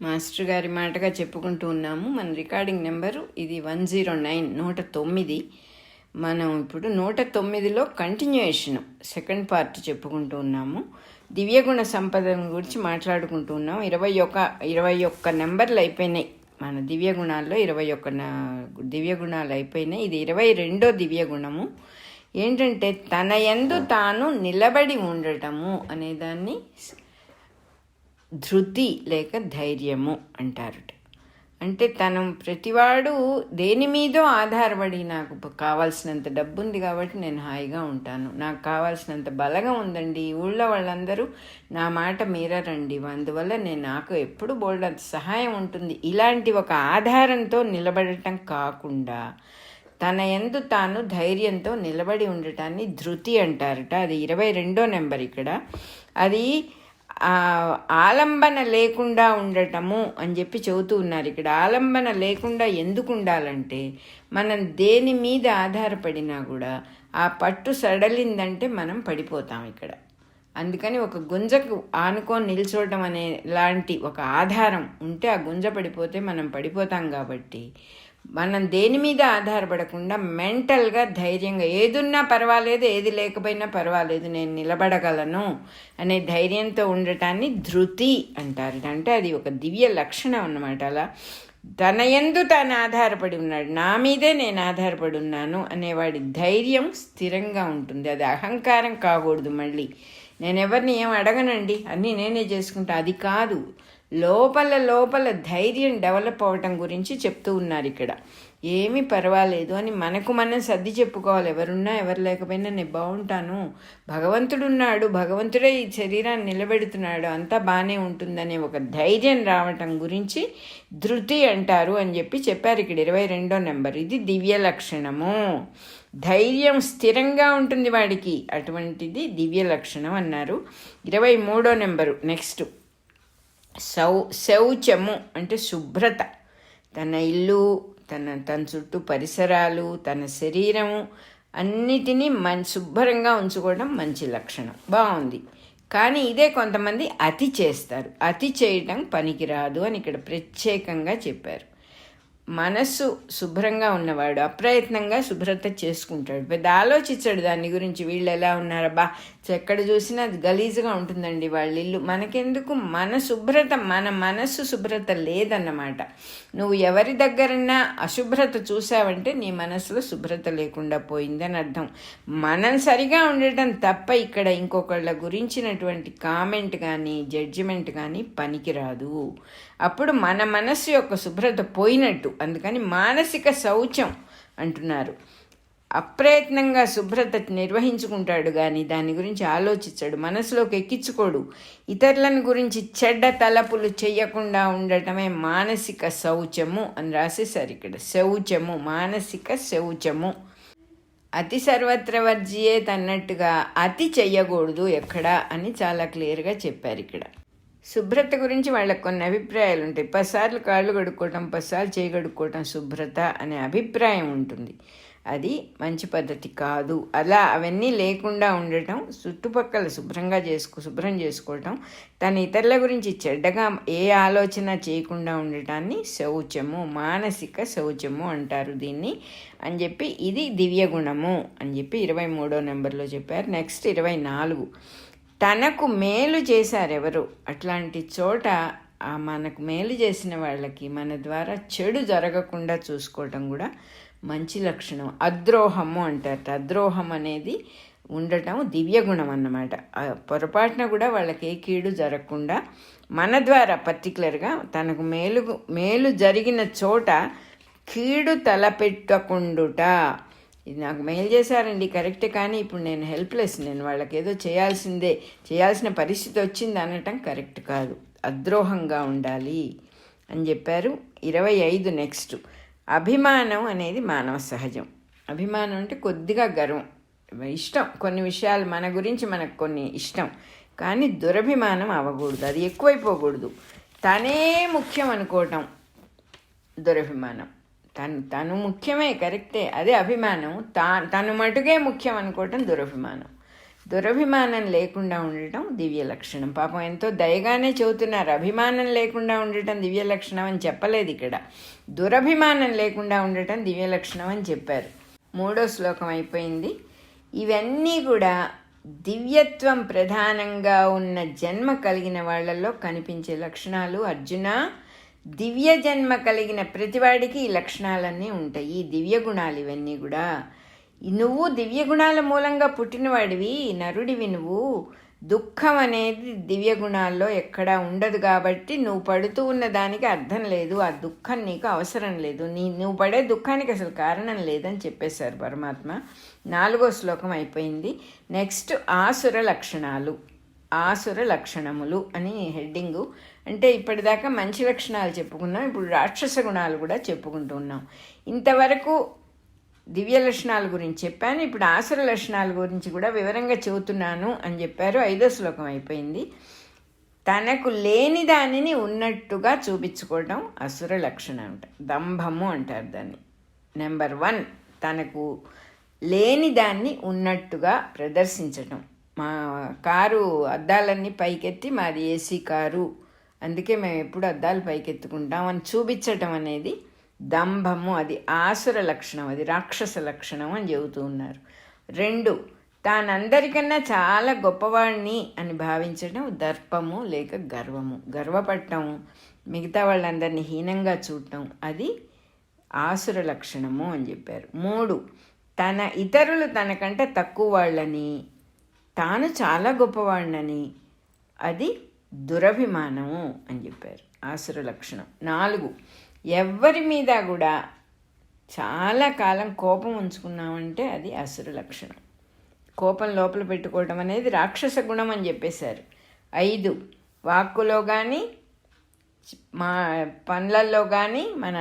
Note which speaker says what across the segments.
Speaker 1: Master గారి మాటగా చెప్పుకుంటూ ఉన్నాము. మన రికార్డింగ్ నెంబరు ఇది 109, 109. మనం ఇప్పుడు 109లో కంటిన్యూయేషన్ సెకండ్ పార్ట్ చెప్పుకుంటూ ఉన్నాము. దివ్యగుణ సంపదను గురించి మాట్లాడుకుంటూ ఉన్నాం. 21 నెంబర్లు అయిపోయినాయి. మన దివ్యగుణాల్లో 21 దివ్యగుణాలు అయిపోయినాయి. ఇది 22వ దివ్యగుణము. ఏంటంటే తన యందు తాను నిలబడి ఉండటము అనేదాన్ని ధృతి లేక ధైర్యము అంటారట. అంటే తను ప్రతివాడు దేని మీదో ఆధారపడి, నాకు కావాల్సినంత డబ్బు ఉంది కాబట్టి నేను హాయిగా ఉంటాను, నాకు కావాల్సినంత బలగం ఉందండి, ఊళ్ళో వాళ్ళందరూ నా మాట మీరరండి, అందువల్ల నాకు ఎప్పుడు బోల్డంత సహాయం ఉంటుంది, ఇలాంటి ఒక ఆధారంతో నిలబడటం కాకుండా తన యందు తాను ధైర్యంతో నిలబడి ఉండటాన్ని ధృతి అంటారట. అది 22వ నెంబర్. ఇక్కడ అది ఆలంబన లేకుండా ఉండటము అని చెప్పి చెబుతూ ఉన్నారు. ఇక్కడ ఆలంబన లేకుండా ఎందుకు ఉండాలంటే, మనం దేని మీద ఆధారపడినా కూడా ఆ పట్టు సడలిందంటే మనం పడిపోతాం ఇక్కడ. అందుకని ఒక గుంజకు ఆనుకొని నిల్చోవటం అనే లాంటి ఒక ఆధారం ఉంటే ఆ గుంజ పడిపోతే మనం పడిపోతాం. కాబట్టి మనం దేని మీద ఆధారపడకుండా మెంటల్గా ధైర్యంగా ఏదున్నా పర్వాలేదు, ఏది లేకపోయినా పర్వాలేదు, నేను నిలబడగలను అనే ధైర్యంతో ఉండటాన్ని ధృతి అంటారు. అంటే అది ఒక దివ్య లక్షణం అన్నమాట. అలా తన యందు తాను ఆధారపడి ఉన్నాడు, నా మీదే నేను ఆధారపడి ఉన్నాను అనేవాడి ధైర్యం స్థిరంగా ఉంటుంది. అది అహంకారం కాకూడదు. మళ్ళీ నేను ఎవరిని ఏం అడగనండి, అన్నీ నేనే చేసుకుంటా, అది కాదు. లోపల ధైర్యం డెవలప్ అవ్వటం గురించి చెప్తూ ఉన్నారు ఇక్కడ. ఏమీ పర్వాలేదు అని మనకు మనం సర్ది చెప్పుకోవాలి. ఎవరున్నా ఎవరు లేకపోయినా నేను బాగుంటాను, భగవంతుడు ఉన్నాడు, భగవంతుడే ఈ శరీరాన్ని నిలబెడుతున్నాడు, అంతా బాగానే ఉంటుందనే ఒక ధైర్యం రావటం గురించి ధృతి అంటారు అని చెప్పి చెప్పారు ఇక్కడ 22వ నెంబర్. ఇది దివ్య లక్షణము. ధైర్యం స్థిరంగా ఉంటుంది వాడికి, అటువంటిది దివ్య లక్షణం అన్నారు. 23వ నెంబరు నెక్స్ట్. శౌచము అంటే శుభ్రత. తన ఇల్లు, తన చుట్టూ పరిసరాలు, తన శరీరము అన్నిటినీ శుభ్రంగా ఉంచుకోవడం మంచి లక్షణం, బాగుంది. కానీ ఇదే కొంతమంది అతి చేస్తారు. అతి చేయటం పనికిరాదు అని ఇక్కడ ప్రత్యేకంగా చెప్పారు. మనస్సు శుభ్రంగా ఉన్నవాడు అప్రయత్నంగా శుభ్రత చేసుకుంటాడు, పెద్ద ఆలోచించాడు దాని గురించి. వీళ్ళు ఎలా ఉన్నారబ్బా, ఎక్కడ చూసినా గలీజుగా ఉంటుందండి వాళ్ళ ఇల్లు, మనకెందుకు? మన శుభ్రత, మన మనస్సు శుభ్రత లేదన్నమాట. నువ్వు ఎవరి దగ్గరన్నా అశుభ్రత చూసావంటే నీ మనసులో శుభ్రత లేకుండా పోయిందని అర్థం. మనం సరిగా ఉండటం తప్ప ఇక్కడ ఇంకొకళ్ళ గురించినటువంటి కామెంట్ కానీ జడ్జిమెంట్ కానీ పనికిరాదు. అప్పుడు మన మనస్సు యొక్క శుభ్రత పోయినట్టు. అందుకని మానసిక శౌచం అంటున్నారు. అప్రయత్నంగా శుభ్రత నిర్వహించుకుంటాడు కానీ దాని గురించి ఆలోచించాడు, మనసులోకి ఎక్కించుకోడు. ఇతరులను గురించి చెడ్డ తలపులు చెయ్యకుండా ఉండటమే మానసిక శౌచము అని రాసేసారు ఇక్కడ. శౌచము, మానసిక శౌచము. అతి సర్వత్ర వర్జియేత్ అన్నట్టుగా అతి చెయ్యకూడదు ఎక్కడా అని చాలా క్లియర్గా చెప్పారు ఇక్కడ. శుభ్రత గురించి వాళ్ళకి కొన్ని అభిప్రాయాలు ఉంటాయి. 10 సార్లు కాళ్ళు కడుక్కోవటం, 10 సార్లు చేయి కడుక్కోవటం శుభ్రత అనే అభిప్రాయం ఉంటుంది. అది మంచి పద్ధతి కాదు. అలా అవన్నీ లేకుండా ఉండటం, చుట్టుపక్కల శుభ్రం చేసుకోవటం, తన ఇతరుల గురించి చెడ్డగా ఏ ఆలోచన చేయకుండా ఉండటాన్ని శౌచము, మానసిక శౌచము అంటారు దీన్ని అని చెప్పి, ఇది దివ్య గుణము అని చెప్పి 23వ నెంబర్లో చెప్పారు. నెక్స్ట్ 24. తనకు మేలు చేశారు ఎవరు, అట్లాంటి చోట మనకు మేలు చేసిన వాళ్ళకి మన ద్వారా చెడు జరగకుండా చూసుకోవటం కూడా మంచి లక్షణం. అద్రోహము అంటారు. అద్రోహం అనేది ఉండటం దివ్యగుణం అన్నమాట. పొరపాటున కూడా వాళ్ళకి ఏ కీడు జరగకుండా మన ద్వారా పర్టికులర్గా తనకు మేలు జరిగిన చోట కీడు తలపెట్టకుండుట. ఇది నాకు మెయిల్ చేశారండి కరెక్టే, కానీ ఇప్పుడు నేను హెల్ప్లెస్, నేను వాళ్ళకి ఏదో చేయాల్సిన పరిస్థితి వచ్చింది అనటం కరెక్ట్ కాదు. అద్రోహంగా ఉండాలి అని చెప్పారు. 25 నెక్స్ట్. అభిమానం అనేది మానవ సహజం. అభిమానం అంటే కొద్దిగా గర్వం, ఇష్టం, కొన్ని విషయాలు మన గురించి మనకు కొన్ని ఇష్టం, కానీ దురభిమానం అవ్వకూడదు, అది ఎక్కువైపోకూడదు. తనే ముఖ్యం అనుకోవటం దురభిమానం. తను ముఖ్యమే, కరెక్టే, అదే అభిమానం. తను మటుకే ముఖ్యం అనుకోవటం దురభిమానం. దురభిమానం లేకుండా ఉండటం దివ్య లక్షణం. పాపం ఎంతో దయగానే చెబుతున్నారు, అభిమానం లేకుండా ఉండటం దివ్య లక్షణం అని చెప్పలేదు ఇక్కడ. దురభిమానం లేకుండా ఉండటం దివ్య లక్షణం అని చెప్పారు. 3వ శ్లోకం అయిపోయింది. ఇవన్నీ కూడా దివ్యత్వం ప్రధానంగా ఉన్న జన్మ కలిగిన వాళ్ళల్లో కనిపించే లక్షణాలు. అర్జున, దివ్య జన్మ కలిగిన ప్రతివాడికి ఈ లక్షణాలన్నీ ఉంటాయి, ఈ దివ్య గుణాలు ఇవన్నీ కూడా. నువ్వు దివ్య గుణాల మూలంగా పుట్టినవాడివి, నరుడివి నువ్వు. దుఃఖం అనేది దివ్య గుణాల్లో ఎక్కడా ఉండదు కాబట్టి నువ్వు పడుతూ ఉన్న దానికి అర్థం లేదు, ఆ దుఃఖం నీకు అవసరం లేదు, నువ్వు పడే దుఃఖానికి అసలు కారణం లేదని చెప్పేశారు పరమాత్మ. 4వ శ్లోకం అయిపోయింది. నెక్స్ట్ ఆసుర లక్షణాలు, ఆసుర లక్షణములు అని హెడ్డింగు. అంటే ఇప్పటిదాకా మంచి లక్షణాలు చెప్పుకున్నాం, ఇప్పుడు రాక్షస గుణాలు కూడా చెప్పుకుంటూ ఉన్నాం. ఇంతవరకు దివ్య లక్షణాల గురించి చెప్పాను, ఇప్పుడు ఆసుర లక్షణాల గురించి కూడా వివరంగా చెబుతున్నాను అని చెప్పారు. 5వ శ్లోకం అయిపోయింది. తనకు లేని దానిని ఉన్నట్టుగా చూపించుకోవడం అసుర లక్షణం అంట, దంభము అంటారు దాన్ని. నెంబర్ 1, తనకు లేని దాన్ని ఉన్నట్టుగా ప్రదర్శించటం. మా కారు అద్దాలన్నీ పైకెత్తి, మాది ఏసీ కారు, అందుకే మేము ఎప్పుడు అద్దాలు పైకెత్తుకుంటాం అని చూపించటం అనేది దంభము, అది ఆసుర లక్షణం, అది రాక్షస లక్షణం అని చెబుతూ ఉన్నారు. 2, తానందరికన్నా చాలా గొప్పవాడిని అని భావించడం దర్పము లేక గర్వము, గర్వపడటం, మిగతా వాళ్ళందరినీ హీనంగా చూడటం, అది ఆసుర లక్షణము అని చెప్పారు. 3, ఇతరులు తనకంటే తక్కువ వాళ్ళని, తాను చాలా గొప్పవాడినని, అది దురభిమానము అని చెప్పారు, ఆసుర లక్షణం. 4, ఎవరి మీద కూడా చాలా కాలం కోపం ఉంచుకున్నామంటే అది అసుర లక్షణం. కోపం లోపల పెట్టుకోవటం అనేది రాక్షస గుణం అని చెప్పేశారు. 5, వాక్కులో కానీ, మా పనులలో కానీ, మన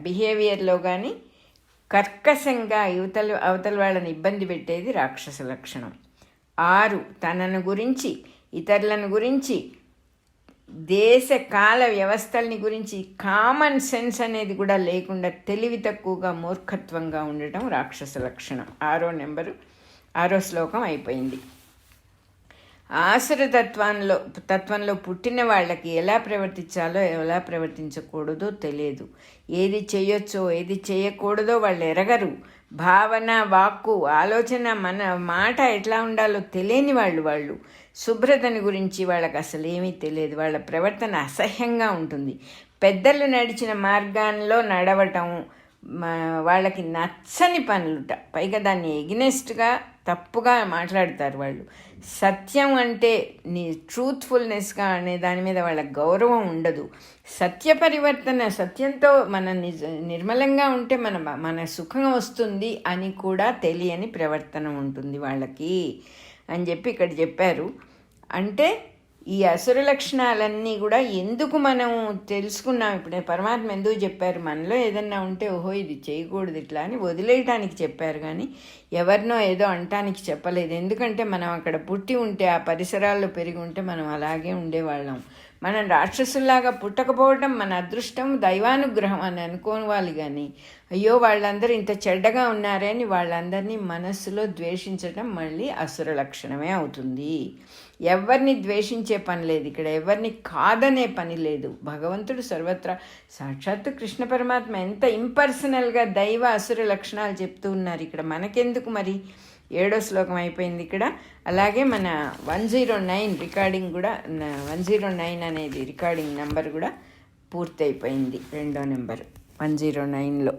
Speaker 1: బిహేవియర్లో కానీ కర్కశంగా అవతల వాళ్ళని ఇబ్బంది పెట్టేది రాక్షస లక్షణం. 6, తనను గురించి, ఇతరులను గురించి, దేశ కాల వ్యవస్థల్ని గురించి కామన్ సెన్స్ అనేది కూడా లేకుండా తెలివి తక్కువగా మూర్ఖత్వంగా ఉండటం రాక్షస లక్షణం. 6వ శ్లోకం అయిపోయింది. ఆసుర తత్వంలో పుట్టిన వాళ్ళకి ఎలా ప్రవర్తించాలో ఎలా ప్రవర్తించకూడదో తెలియదు, ఏది చేయొచ్చో ఏది చేయకూడదో వాళ్ళు ఎరగరు. భావన, వాక్కు, ఆలోచన, మన మాట ఎట్లా ఉండాలో తెలియని వాళ్ళు శుభ్రతని గురించి వాళ్ళకి అసలు ఏమీ తెలియదు, వాళ్ళ ప్రవర్తన అసహ్యంగా ఉంటుంది. పెద్దలు నడిచిన మార్గాల్లో నడవటం వాళ్ళకి నచ్చని పనులుట, పైగా దాన్ని ఎగ్నెస్ట్గా తప్పుగా మాట్లాడతారు వాళ్ళు. సత్యం అంటే ట్రూత్ఫుల్నెస్గా అనే దాని మీద వాళ్ళకి గౌరవం ఉండదు. సత్య పరివర్తన, సత్యంతో మన నిర్మలంగా ఉంటే మన సుఖం వస్తుంది అని కూడా తెలియని ప్రవర్తన ఉంటుంది వాళ్ళకి అని చెప్పి ఇక్కడ చెప్పారు. అంటే ఈ అసుర లక్షణాలన్నీ కూడా ఎందుకు మనం తెలుసుకున్నాం, ఇప్పుడు పరమాత్మ ఎందుకు చెప్పారు, మనలో ఏదన్నా ఉంటే ఓహో ఇది చేయకూడదు ఇట్లా అని వదిలేయటానికి చెప్పారు, కానీ ఎవరినో ఏదో అంటానికి చెప్పలేదు. ఎందుకంటే మనం అక్కడ పుట్టి ఉంటే, ఆ పరిసరాల్లో పెరిగి ఉంటే మనం అలాగే ఉండేవాళ్ళం. మనం రాక్షసుల్లాగా పుట్టకపోవడం మన అదృష్టం, దైవానుగ్రహం అని అనుకోవాలి. కానీ అయ్యో వాళ్ళందరూ ఇంత చెడ్డగా ఉన్నారని వాళ్ళందరినీ మనస్సులో ద్వేషించడం మళ్ళీ అసుర లక్షణమే అవుతుంది. ఎవరిని ద్వేషించే పని లేదు ఇక్కడ, ఎవరిని కాదనే పని లేదు. భగవంతుడు సర్వత్రా, సాక్షాత్తు కృష్ణ పరమాత్మ ఎంత ఇంపర్సనల్గా దైవ అసుర లక్షణాలు చెప్తూ ఉన్నారు ఇక్కడ. మనకెందుకు మరి? 7వ శ్లోకం అయిపోయింది ఇక్కడ. అలాగే మన 109 రికార్డింగ్ కూడా, 109 అనేది రికార్డింగ్ నెంబర్ కూడా పూర్తి అయిపోయింది. 2వ నెంబర్ 109లో.